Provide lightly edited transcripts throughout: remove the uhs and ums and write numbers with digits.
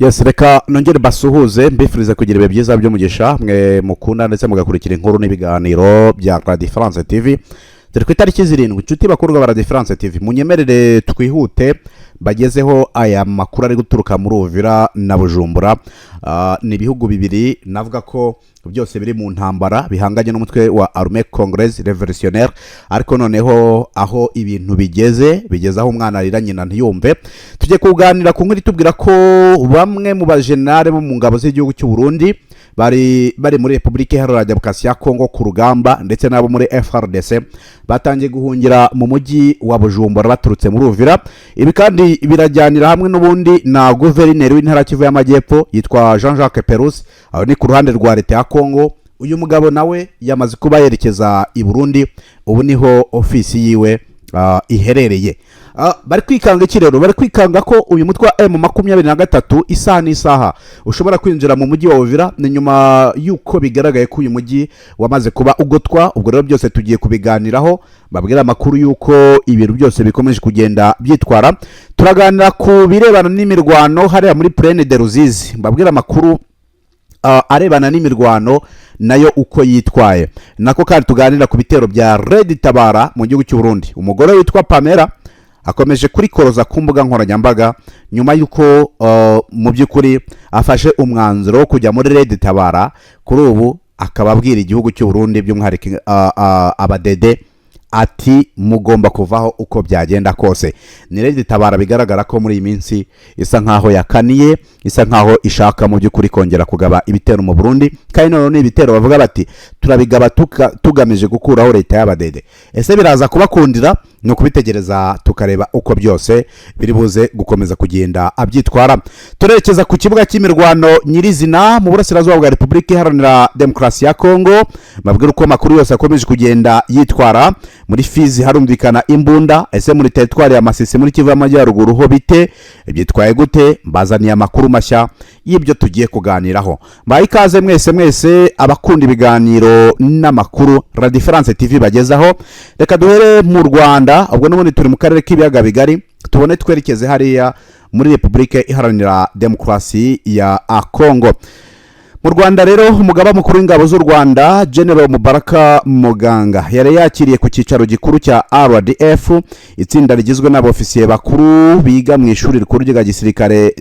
Yes, reka nongere basuhuze mbifuriza kugira ibihe byiza by'umugisha mwe mukunda ndetse mugakurikira inkuru n'ibiganiro bya Radio France TV. Turi ku itariki 7 inshuti bakurwa ba Radio France TV. Munyemerere twihute bagezeho aya makuru ari guturuka muri Uvira na Bujumbura. Ni ibihugu bibiri navuga ko byose biri mu ntambara bihanganye n'umutwe wa Armée Congolaise Révolutionnaire, ariko noneho aho ibintu bigeze aho umwana arira nyina ntiyumve. Tujye kuganira ku nkuru tubwira ko bamwe mu bajenare bo mu ngabo z'igihugu cy'u Burundi bari muri Republika Iharanira Demokarasi ya Kongo ku rugamba, ndetse nabo muri FRDC batangiye guhungira mu mujyi wa Bujumbura baturutse muri Uvira. Ibi kandi birajyanira hamwe n'ubundi na guverineri w'intara Kivu y'Amajyepfo yitwa Jean-Jacques Perus, aho ni ku ruhande rwa leta ya Kongo. Uyu mugabo nawe yamaze kuba yerekeza i Burundi, ubu niho ofisi yiwe iherereye. Bari kwikanga ikirero, bari kwikanga ko uyu mutwe wa M23 isaha n'isaha ushobora kwinjira mu mujyi wa Uvira, ni nyuma yuko bigaragaye ko uyu mujyi wamaze kuba ugotwa. Ubwo rero byose tugiye kubiganiraho, babwira amakuru yuko ibintu byose bikomeje kugenda byitwara. Turaganira ku birebana n'imirwano hariya muri Plaine de Ruzizi, babwira amakuru arebana n'imirwano nayo uko yitwaye. Nako kandi tuganira ku bitero bya Red Tabara mu gihugu cy'u Burundi. Umugore witwa Pamela akomeje kurikoroza ku mbuga nkoranyambaga nyuma yuko mu by'ukuri afashe umwanzuro wo kujya muri Red Tabara. Kuri ubu akaba abwira igihugu cy'u Burundi by'umwihariko abadede ati mugomba kuvaho uko byagenda kose. Ni Red Tabara bigaragara ko muri iyi minsi isa nkaho yakaniye, isa nkaho ishaka mu by'ukuri kongera kugaba ibitero mu Burundi, kandi none ibitero bavuga bati turabigaba tugamije gukuraho leta y'abadede. Ese biraza kubakundira? No kubitegereza tukareba uko byose biri buze gukomeza kugenda abyitwara. Turerekeza ku kibuga cy'imirwano nyirizina mu burasirazuba bwa Republika Iharanira Demokarasi ya Kongo. Babwira uko makuru yose akomeje kugenda yitwara. Muri Fizi harumvikana imbunda. Ese muri teritwari ya Masisi muri Kivu y'Amajyaruguru ho bite? Byitwaye gute? Mbazaniye amakuru mashya y'ibyo tugiye kuganiraho. Mbaye ikaze mwese abakunda ibiganiro n'amakuru Radio France TV bagezaho. Reka duhere mu Rwanda, ubwo n'ubundi turi mu karere k'ibiyaga bigari, tubone twerekeze hariya muri Republika Iharanira Demokarasi ya Kongo. Mu Rwanda rero umugaba mukuru w'ingabo z'u Rwanda General Mubaraka Muganga yari yakiriye ku cyicaro gikuru cya RDF itsinda rigizwe n'abofisiye bakuru biga mu ishuri rikuru rya gisirikare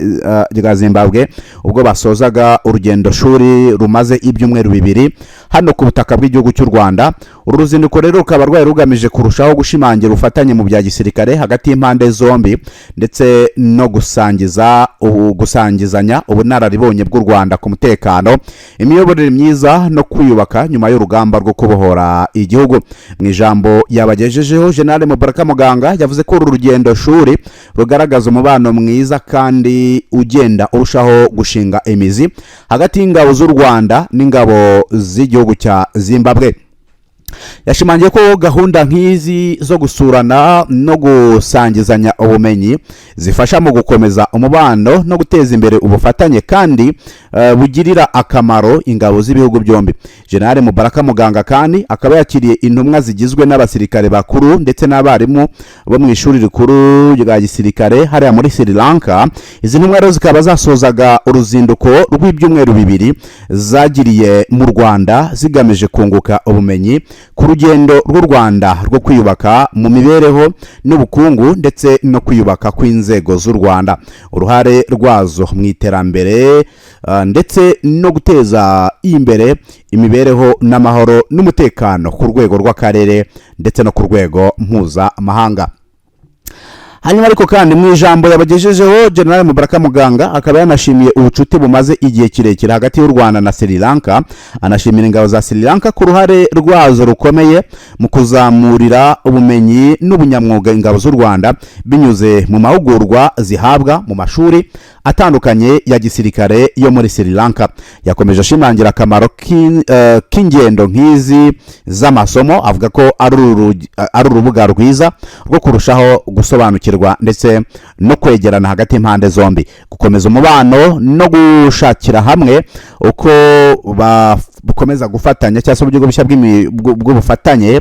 rya Zimbabwe, ubwo basozaga urugendo shuri rumaze ibyumweru bibiri hano ku butaka bw'igihugu cy'u Rwanda. Uru ruzinduko rero rukaba rwari rugamije kurushaho gushimangira ubufatanye mu bya gisirikare hagati y'impande zombi, ndetse no gusangizanya ubunararibonye bw'u Rwanda ku mutekano, imiyoborere myiza no kwiyubaka nyuma y'urugamba rwo kubohora igihugu. Mu ijambo yabagejejeho, General Mubaraka Muganga yavuze ko uru rugendo shuri rugaragaza umubano mwiza kandi ugenda urushaho gushinga imizi hagati y'ingabo z'u Rwanda n'ingabo z'igihugu cya Zimbabwe. Yashimangiye ko gahunda nk'izi zo gusurana no gusangizanya ubumenyi zifasha mu gukomeza umubano no guteza imbere ubufatanye kandi bugirira akamaro ingabo z'ibihugu byombi. General Mubaraka Muganga kandi akaba yakiriye intumwa zigizwe n'abasirikare bakuru ndetse n'abarimu bo mu ishuri rikuru rya gisirikare hariya muri Sri Lanka. Izi ntumwa rero zikaba zasozaga uruzinduko rw'ibyumweru bibiri zagiriye mu Rwanda zigamije kunguka ubumenyi ku rugendo rw'u Rwanda rwo kwiyubaka mu mibereho n'ubukungu ndetse no kwiyubaka kw'inzego z'u Rwanda, uruhare rwazo mu iterambere ndetse no guteza imbere imibereho n'amahoro n'umutekano ku rwego rw'akarere ndetse no ku rwego mpuzamahanga. Hanyuma ariko kandi mu ijambo yabagejejeho, General Mubaraka Muganga akaba yanashimiye ubucuti bumaze igihe kirekire hagati y'u Rwanda na Sri Lanka, anashimira ingabo za Sri Lanka ku ruhare rwazo rukomeye mu kuzamurira ubumenyi n'ubunyamwuga ingabo z'u Rwanda binyuze mu mahugurwa zihabwa mu mashuri atandukanye ya gisirikare yo muri Sri Lanka. Yakomeje ashimangira akamaro k'ingendo nk'izi z'amasomo, avuga ko ari urubuga rwiza rwo kurushaho gusobanukirwa ndetse no kwegerana hagati y'impande zombi, gukomeza umubano no gushakira hamwe uko bukomeza gufatanya cyangwa se uburyo bushya bw'ubufatanye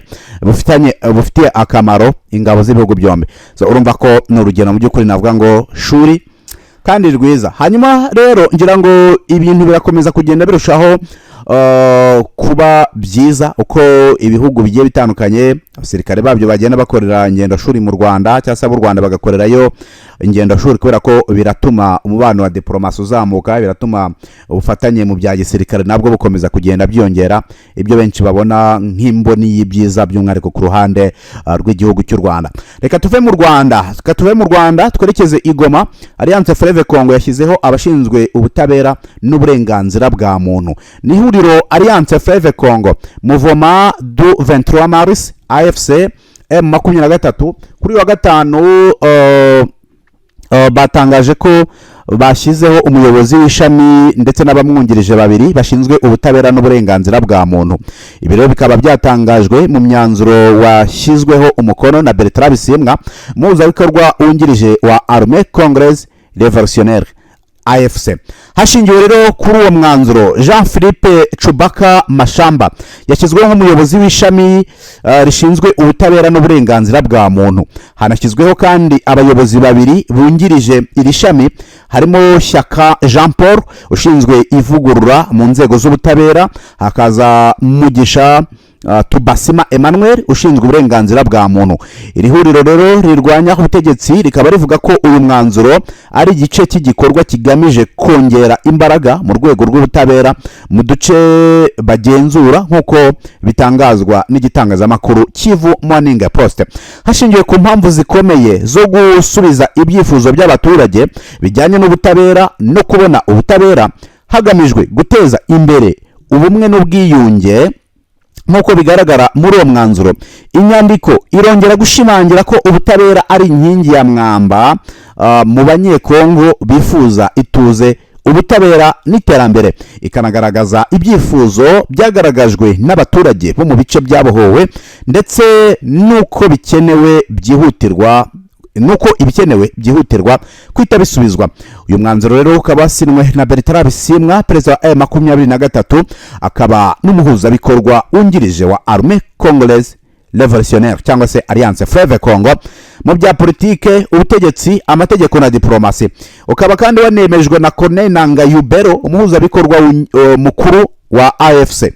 bufitiye akamaro ingabo z'ibihugu byombi. So urumva ko ni urugendo mu by'ukuri navuga ngo shuri kandi rwiza. Hanyuma rero ngira ngo ibintu birakomeza kugenda birushaho kuba byiza uko ibihugu bigiye bitandukanye abasirikare babyo bagenda bakorera ingendo shuri mu Rwanda cyangwa se u Rwanda bagakorerayo ingendo shuri, kubera ko biratuma umubano wa diplomasi uzamuka, biratuma ubufatanye mu bya gisirikare nabwo bukomeza kugenda byongera, ibyo benshi babona nk'imboni y'ibyiza by'umwihariko ku ruhande rw'igihugu cy'u Rwanda. Reka tuve mu Rwanda twerekeze i Goma. Alliance Fleuve Congo yashyizeho abashinzwe ubutabera n'uburenganzira bwa muntu. Ni ihuriro Alliance Fleuve Congo Mouvement du 23 Mars AFC M23 kuri wa gatanu batangaje ko bashyizeho umuyobozi w'ishami ndetse n'abamwungirije babiri bashinzwe ubutabera n'uburenganzira bwa muntu. Ibiro bikaba byatangajwe mu myanzuro washyizweho umukono na Bertrand Bisimwa, umuhuzabikorwa wungirije wa Armée Congolaise Révolutionnaire AFC. Hashingiwe rero kuri uwo mwanzuro, Jean-Philippe Chubaka Mashamba yashyizweho nk'umuyobozi w'ishami rishinzwe ubutabera n'uburenganzira bwa muntu. Hanashyizweho kandi abayobozi babiri bungirije iri shami, harimo Shyaka Jean Paul ushinzwe ivugurura mu nzego z'ubutabera, hakaza Mugisha Tubasima Emmanuel ushinzwe uburenganzira bwa muntu. Iri huriro rero rirwanya ubutegetsi rikaba rivuga ko uyu mwanzuro ari igice cy'igikorwa kigamije kongera imbaraga mu rwego rw'ubutabera mu duce bagenzura, nk'uko bitangazwa n'igitangazamakuru Kivu Morning Post. Hashingiwe ku mpamvu zikomeye zo gusubiza ibyifuzo by'abaturage bijyanye n'ubutabera no kubona ubutabera hagamijwe guteza imbere ubumwe n'ubwiyunge, nk'uko bigaragara muri uwo mwanzuro, inyandiko irongera gushimangira ko ubutabera ari inkingi ya mwamba mu banyekongo bifuza ituze, ubutabera n'iterambere. Ikanagaragaza ibyifuzo byagaragajwe n'abaturage bo mu bice byabohowe ndetse n'uko ibikenewe byihutirwa kwita bisubizwa. Uyu mwanzuro rero ukaba wasinwe na Bertrand Bisimwa, perezida wa M23, akaba n'umuhuzabikorwa wungirije wa Armée Congolaise Révolutionnaire cyangwa se Alliance Fleuve Congo mu bya politike, ubutegetsi, amategeko na diplomasi. Ukaba kandi wanemejwe na Corneille Nangaa Yubero, umuhuzabikorwa mukuru wa AFC.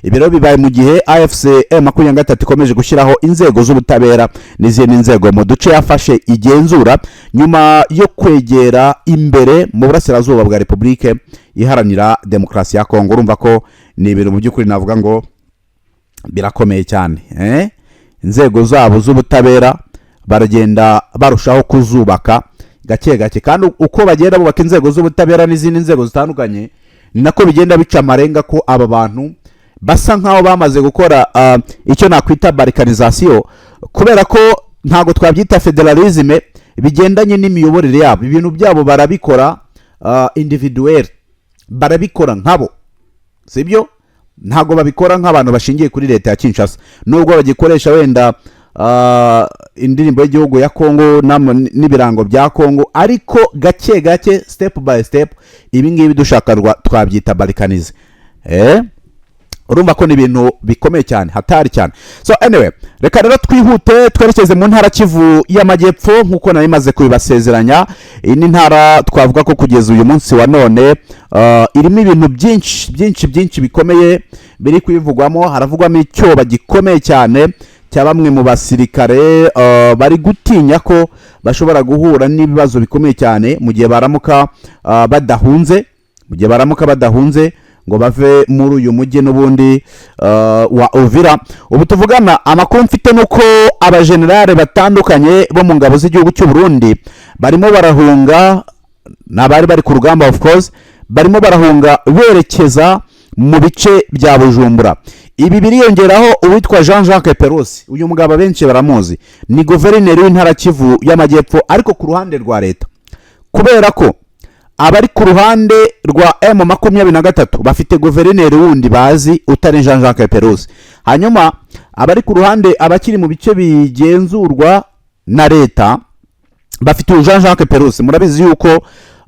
Ibiro bibaye mu gihe AFC M23 ikomeje gushyiraho inzego z'ubutabera n'izindi nzego mu duce yafashe igenzura nyuma yo kwegera imbere mu burasirazuba bwa Republike Iharanira Demokarasi ya Kongo. Urumva ko ni ibintu mu by'ukuri navuga ngo birakomeye cyane. Inzego zabo z'ubutabera baragenda barushaho kuzubaka gake gake, kandi uko bagenda bubaka inzego z'ubutabera n'izindi nzego zitandukanye, ni nako bigenda bica amarenga ko aba bantu basa nkaho bamaze gukora icyo nakwita balkanization, kubera ko ntago twabyita federalisme, bigendanye n'imiyoborere yabo. Ibintu byabo barabikora individuel, barabikora nkabo, sibyo? Ntago babikora nk'abantu bashingiye kuri leta ya Kinshasa, nubwo bagikoresha wenda indirimbo y'igihugu ya Kongo n'ibirango bya Kongo, ariko gake gake, step by step, ibi ngibi dushaka twabyita balkanize. Urumva ko ni ibintu bikomeye cyane, hatari cyane. So anyway, reka rero twihute twerekeze mu ntara Kivu y'Amajyepfo. Nkuko nari maze kubibasezeranya, iyi ni ntara twavuga ko kugeza uyu munsi wa none irimo ibintu byinshi bikomeye biri kwivugwamo. Haravugwamo icyoba gikomeye cyane cya bamwe mu basirikare bari gutinya ko bashobora guhura n'ibibazo bikomeye cyane mu gihe baramuka badahunze ngo bave muri uyu mujyi n'ubundi wa Uvira. Ubu tuvugana, amakuru mfite nuko abajenerale batandukanye bo mu ngabo z'igihugu cy'u Burundi barimo barahunga, n'abari bari ku rugamba of course, barimo barahunga berekeza mu bice bya Bujumbura. Ibi biriyongeraho uwitwa Jean-Jacques Perosi. Uyu mugabo benshi baramuzi, ni guverineri w'intara Kivu y'Amajyepfo ariko ku ruhande rwa leta, kubera ko abari ku ruhande rwa M23 bafite guverineri wundi bazi utari Jean-Jacques Perosi. Hanyuma abari ku ruhande abakiri mu bice bigenzurwa na leta bafite Jean-Jacques Perosi. Murabizi yuko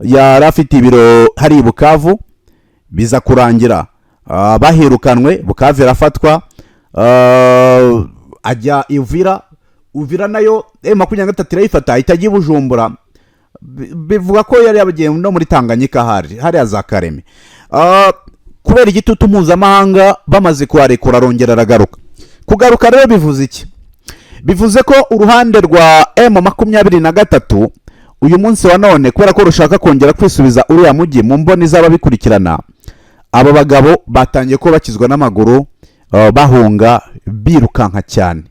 yari afite ibiro hari Bukavu, biza kurangira bahirukanwe, Bukavu irafatwa, ajya Uvira nayo M23 irayifata, itajya Bujumbura, bivuga ko yari yabagiye no muri Tanganyika hariya za Kareme. Kubera igitutu mpuzamahanga bamaze kuharekura arongera aragaruka. Kugaruka rero bivuze iki? Bivuze ko uruhande rwa M23 uyu munsi wa none kubera ko rushaka kongera kwisubiza uriya mujyi mu mboni z'ababikurikirana, aba bagabo batangiye ko bakizwa n'amaguru, bahunga birukanka cyane,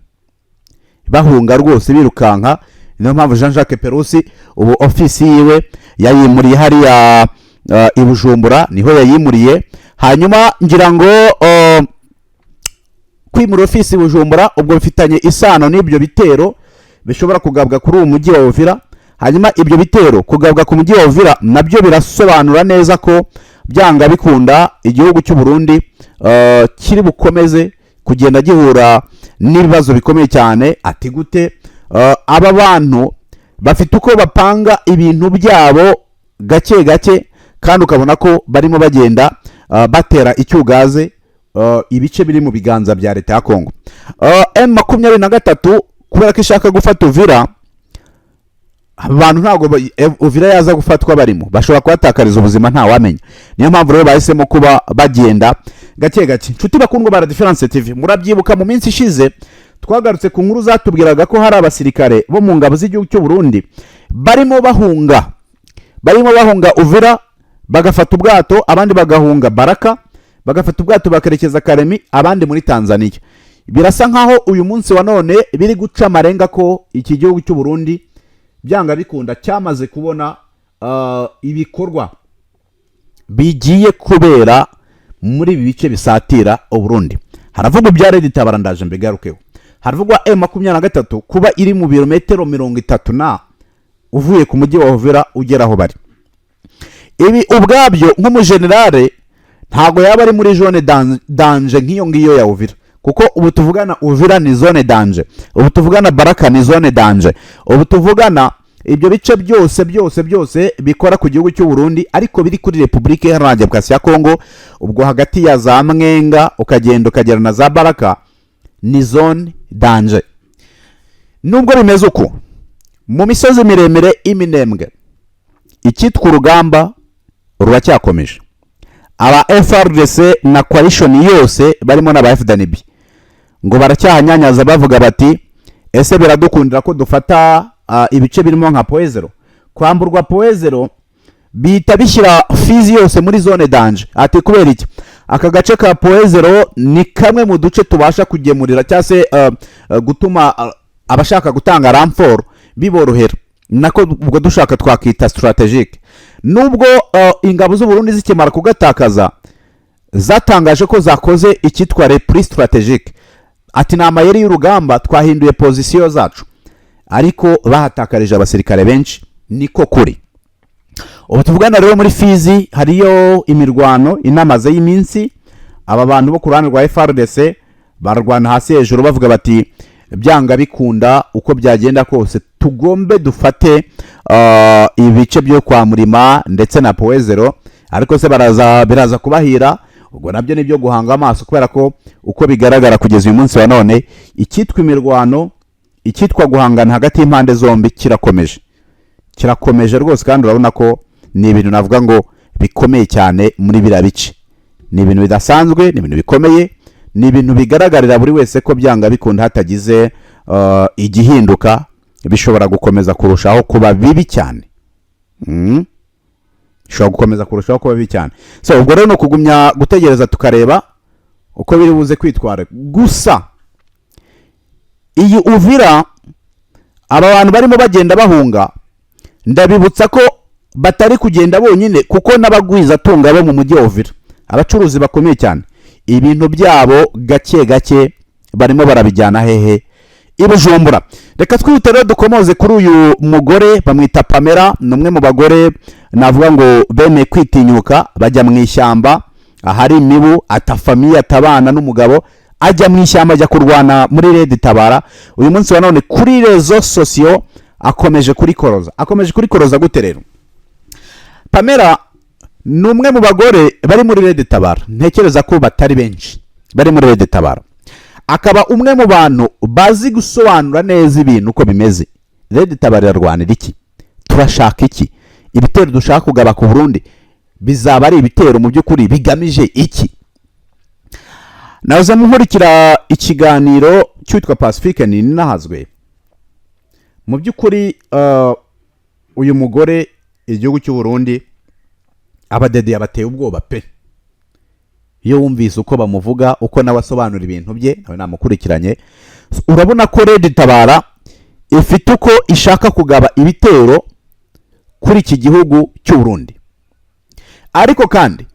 bahunga rwose birukanka. Niyo mpamvu Jean Jacques Perusi ubu ofisi yiwe yayimuriye hariya i Bujumbura, niho yayimuriye. Hanyuma ngira ngo kwimura ofisi Bujumbura ubwo bifitanye isano n'ibyo bitero bishobora kugabwa kuri uwo mujyi wa Uvira. Hanyuma ibyo bitero kugabwa ku mujyi wa Uvira nabyo birasobanura neza ko byanga bikunda igihugu cy'u Burundi kiri bukomeze kugenda gihura n'ibibazo bikomeye cyane. Ati gute? Aba bantu bafite uko bapanga ibintu byabo gake gake, kandi ukabona ko barimo bagenda batera icyugaze ibice biri mu biganza bya leta ya Kongo. M23 kubera ko ishaka gufata Uvira, abantu ntabwo Uvira yaza gufatwa barimo, bashobora kubatakariza ubuzima nta wamenya. Niyo mpamvu rero bahisemo kuba bagenda gake gake. Nshuti bakundwa ba Difference TV, murabyibuka mu minsi ishize twagarutse ku nkuru zatubwiraga ko hari abasirikare bo mu ngabo z'igihugu cy'u Burundi barimo bahunga Uvira, bagafata ubwato, abandi bagahunga Baraka, bagafata ubwato bakarekeza Karemi, abandi muri Tanzania. Birasa nkaho uyu munsi wa none biri guca amarenga ko iki gihugu cy'u Burundi byanga bikunda cyamaze kubona ibikorwa bigiye kubera muri ibi bice bisatira u Burundi. Haravugwa bya Red Tabara, ndaje mbigarukeho. Haravugwa M23 kuba iri mu birometero 30 na uvuye ku mujyi wa Uvira ugera aho bari. Ibi ubwabyo nk'umujenerale ntago yaba ari muri zone danger nk'iyo ngiyo ya Uvira, kuko ubu tuvugana Uvira ni zone danger, ubu tuvugana Baraka ni zone danger, ubu tuvugana ibyo bice byose bikora ku gihugu cy'u Burundi ariko biri kuri Republika Iharanira Demokarasi ya Kongo. Ubwo hagati ya za Mwenga ukagenda ukagera na za Baraka ni zone danger. Nubwo bimeze uko, mu misozi miremire iminembwe icyitwa urugamba ruracyakomeje. Aba FRDC na coalition yose barimo n'aba FDNB ngo baracyahanyanyaza bavuga bati ese biradukundira ko dufata ibice birimo nka Poezero. Kwamburwa Poezero bita bishyira Fizi yose muri zone danger. Ati kubera iki? Aka gace ka Poezero ni kamwe mu duce tubasha kugemurira cyase gutuma abashaka gutanga ramfor biborohera, nako ubwo dushaka twakita strategic. Nubwo ingabo z'u Burundi zikemara kugatakaza zatangaje ko zakoze icyitwa reprise strategique. Ati na mayeri y'urugamba twahinduye position zacu, ariko bahatakarije abasirikare benshi. Niko kuri. Ubu tuvugana rero muri Fizi hariyo imirwano inamaze y'iminsi. Aba bantu bo kurana rwa FRDC barwana hasi hejuru bavuga bati byanga bikunda uko byagenda kose tugombe dufate ibice byo kwa Murima ndetse na Poezero, ariko se biraza kubahira. Ubwo nabyo nibyo guhanga amaso, kubera ko uko bigaragara kugeza uyu munsi wa none icyitwa imirwano, icyitwa guhangana hagati y'impande zombi kirakomeje rwose, kandi urabona ko ni ibintu navuga ngo bikomeye cyane muri biriya bice. Ni ibintu bidasanzwe, ni ibintu bikomeye, ni ibintu bigaragarira buri wese ko byanga bikunda hatagize igihinduka bishobora gukomeza kurushaho kuba bibi cyane. Bishobora gukomeza kurushaho kuba bibi cyane. So ubwo rero no kugumya gutegereza tukareba uko biri buze kwitwara. Gusa iyi Uvira aba bantu barimo bagenda bahunga, ndabibutsa ko batari kugenda bonyine, kuko n'abagwiza tunga bo mu mujyi wa Uvira, abacuruzi bakomeye cyane, ibintu byabo gake gake barimo barabijyana hehe i Bujumbura. Reka twihute rero dukomoze kuri uyu mugore bamwita Pamela, numwe mu bagore navuga ngo bene kwitinyuka bajya mu ishyamba ahari imibu, atafamiye atabana n'umugabo, ajya mu ishyamba ajya kurwana muri Red Tabara. Uyu munsi wa none kuri rezo sosiyo akomeje kurikoroza gute rero? Pamela numwe mu bagore bari muri Red Tabara, ntekereza ko batari benshi bari muri Red Tabara, akaba umwe mu bantu bazi gusobanura neza ibintu uko bimeze. Red Tabara irarwanira iki? turashaka iki? Ibitero dushaka kugaba ku Burundi bizaba ari ibitero mu by'ukuri bigamije iki? Naza munkurikira ikiganiro cyitwa Pacifique Ninahazwe. Mu by'ukuri uyu mugore igihugu cy'u Burundi abadede abateye ubwoba pe. Iyo wumvise uko bamuvuga, uko nabasobanura ibintu bye, nawe namukurikiranye, urabona ko Red Tabara ifite uko ishaka kugaba ibitero kuri iki gihugu cy'u Burundi. Ariko kandi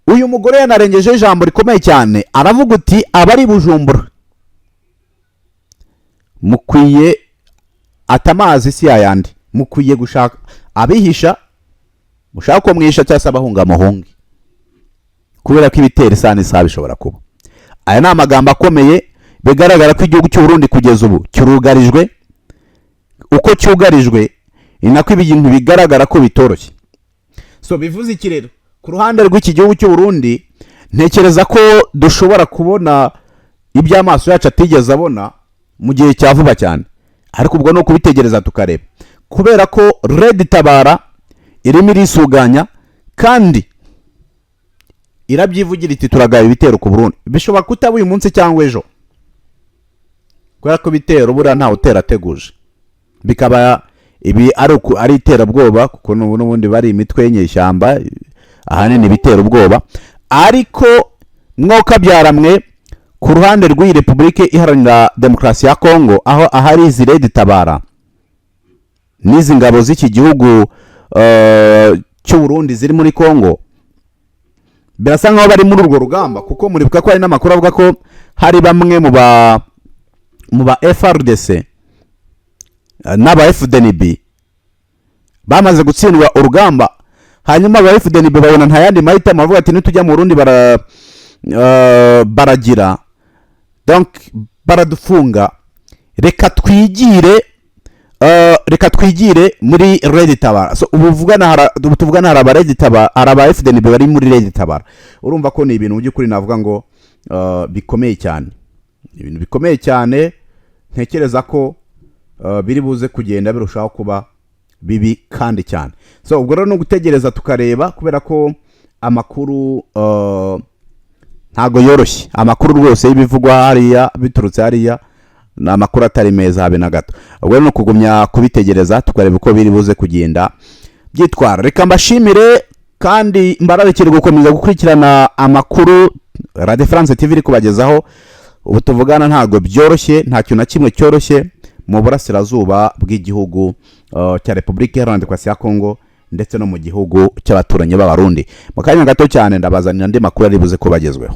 uyu mugore yanarengeje ijambo rikomeye cyane, aravuga uti abari Bujumbura mukwiye atamazi si yayandi, mukwiye gushaka abihisha, mushaka ko mwisha cyangwa se abahunga muhungi, kubera ko ibitero isani sabe bishobora kuba. Aya ni amagambo akomeye, bigaragara ko igihugu cy'u Burundi kugeza ubu kirugarijwe. Uko cyugarijwe inako ibintu bigaragara ko bitoroshye. So bivuze iki rero? Ku ruhande rw'iki gihugu cy'u Burundi ntekereza ko dushobora kubona iby'amaso yacu atigeze abona mu gihe cya vuba cyane, ariko ubwo no kubitegereza tukareba, kubera ko Red Tabara irimo irisuganya kandi irabyivugira iti turagaba ibitero ku Burundi. Bishobora kutaba uyu munsi cyangwa ejo, kubera ko bitero bura nta utera ateguje, bikaba ibi ari iterabwoba, kuko n'ubundi bari imitwe y'inyeshyamba ahanini bitera ubwoba. Ariko mwoka byaramwe ku ruhande rw'iyi Republike Iharanira Demokarasi ya Kongo, aho ahari izi Red Tabara n'izi ngabo z'iki gihugu cy'u Burundi ziri muri Kongo, birasa nkaho bari muri urwo rugamba, kuko muribuka ko hari n'amakuru avuga ko hari bamwe mu ba FRDC n'aba FDNB bamaze gutsindwa urugamba, hanyuma aba FDNB babona nta yandi mahitamo, bavuga ati nitujya mu Burundi baragira donc baradufunga, reka twigire muri Red Tabara. So ubu tuvugana hari aba Red Tabara, hari aba FDNB bari muri Red Tabara. Urumva ko ni ibintu mu by'ukuri navuga ngo bikomeye cyane, ibintu bikomeye cyane. Ntekereza ko biri buze kugenda birushaho kuba bibi kandi cyane. So ubwo rero no gutegereza tukareba, kubera ko amakuru ntago yoroshye. Amakuru rwose y'ibivugwa hariya biturutse hariya ni amakuru atari meza habe na gato. Ubwo rero no kugumya kubitegereza tukareba uko biri buze kugenda byitwara. Reka mbashimire kandi mbararikire gukomeza gukurikirana amakuru Radio France TV iri kubagezaho. Ubu tuvugana ntago byoroshye, nta kintu na kimwe cyoroshye mu burasirazuba bw'igihugu cya Republika Iharanira Demokarasi ya Kongo ndetse no mu gihugu cy'abaturanyi b'Abarundi. Mu kanya gato cyane ndabazanira andi makuru ari buze kubagezweho.